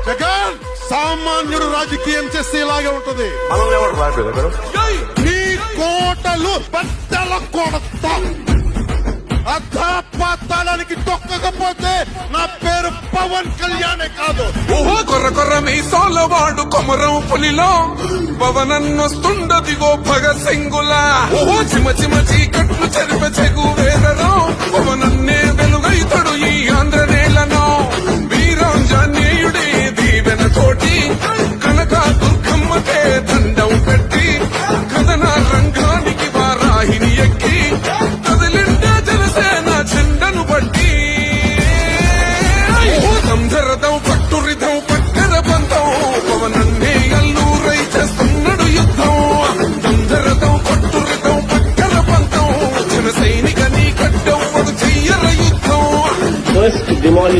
జగన్ సామాన్యుడు రాజకీయం చేస్తే ఇలాగే ఉంటది. మనల్ని ఎవరు రాయలేదు నీ కోటలు బట్టల కొడతా. అధాపాతాళానికి తొక్కకపోతే నా పేరు పవన్ కళ్యాణే కాదు. ఓహో కొర్ర కొర్ర మీసాల వాడు కొమరం పులిలో పవనన్నొస్తుండదిగో భగత్ సింగులా. ఓహో చిమ చిమ చీకట్లు చెరిప చెగు వేదరో పవనన్నే వెలుగైతడు ఈ ఆంధ్ర నేలను. వీరాంజనేయుడి దీవెన తోటి కనక దుర్గమ్మకే దండం పెట్టి కథన రంగానికి వారాహిని ఎక్కి కదిలిండే జనసేన చెండను బట్టి. దంధరదం పట్టురిధం పట్టర బంధం పవనన్నే అల్లూరై చేస్తున్నాడు యుద్ధం. దంధరదం పట్టురిధం పట్టర బంధం జన సైనిక నీ కట్టం చెయ్యర యుద్ధం.